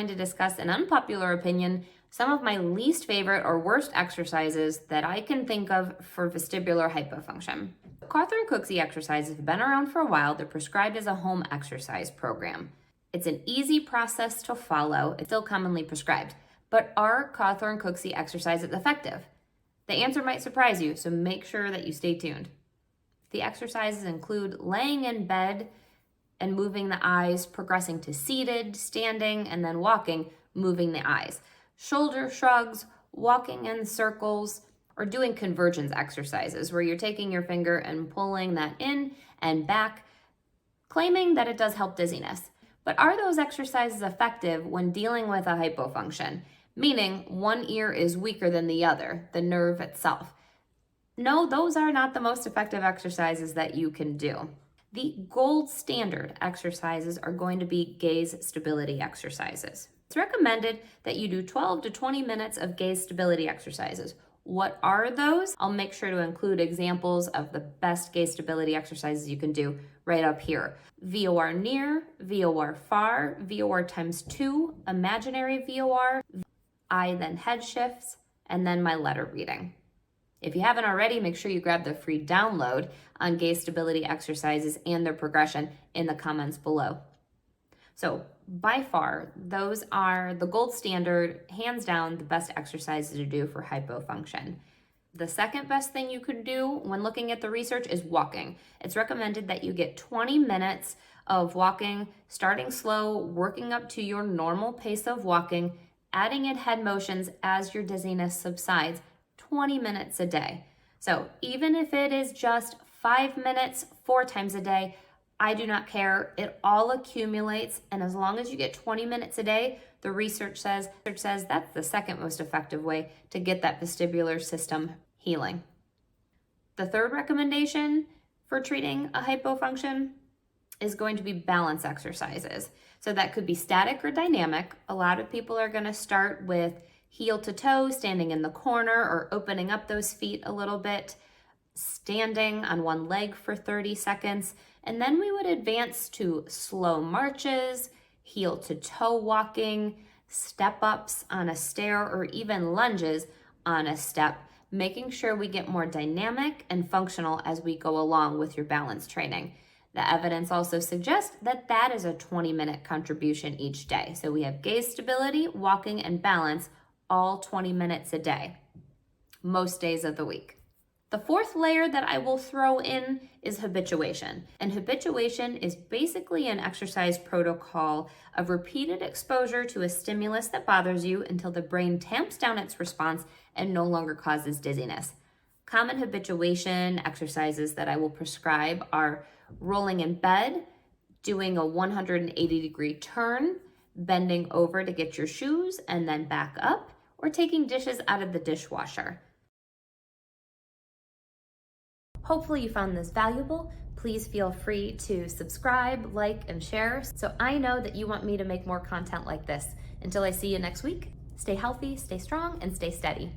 To discuss an unpopular opinion, some of my least favorite or worst exercises that I can think of for vestibular hypofunction. Cawthorne Cooksey exercises have been around for a while. They're prescribed as a home exercise program. It's an easy process to follow. It's still commonly prescribed. But are Cawthorne Cooksey exercises effective? The answer might surprise you, so make sure that you stay tuned. The exercises include laying in bed and moving the eyes, progressing to seated, standing, and then walking, moving the eyes. Shoulder shrugs, walking in circles, or doing convergence exercises where you're taking your finger and pulling that in and back, claiming that it does help dizziness. But are those exercises effective when dealing with a hypofunction? Meaning one ear is weaker than the other, the nerve itself. No, those are not the most effective exercises that you can do. The gold standard exercises are going to be gaze stability exercises. It's recommended that you do 12 to 20 minutes of gaze stability exercises. What are those? I'll make sure to include examples of the best gaze stability exercises you can do right up here. VOR near, VOR far, VOR times 2, imaginary VOR, eye then head shifts, and then my letter reading. If you haven't already, make sure you grab the free download on gaze stability exercises and their progression in the comments below. So by far, those are the gold standard, hands down, the best exercises to do for hypofunction. The second best thing you could do when looking at the research is walking. It's recommended that you get 20 minutes of walking, starting slow, working up to your normal pace of walking, adding in head motions as your dizziness subsides, 20 minutes a day. So even if it is just 5 minutes 4 times a day, I do not care. It all accumulates, and as long as you get 20 minutes a day, the research says that's the second most effective way to get that vestibular system healing. The third recommendation for treating a hypofunction is going to be balance exercises. So that could be static or dynamic. A lot of people are going to start with heel to toe, standing in the corner or opening up those feet a little bit, standing on one leg for 30 seconds. And then we would advance to slow marches, heel to toe walking, step ups on a stair, or even lunges on a step, making sure we get more dynamic and functional as we go along with your balance training. The evidence also suggests that that is a 20-minute contribution each day. So we have gaze stability, walking, and balance all 20 minutes a day, most days of the week. The fourth layer that I will throw in is habituation. And habituation is basically an exercise protocol of repeated exposure to a stimulus that bothers you until the brain tamps down its response and no longer causes dizziness. Common habituation exercises that I will prescribe are rolling in bed, doing a 180-degree turn, bending over to get your shoes and then back up, or taking dishes out of the dishwasher. Hopefully you found this valuable. Please feel free to subscribe, like, and share so I know that you want me to make more content like this. Until I see you next week, stay healthy, stay strong, and stay steady.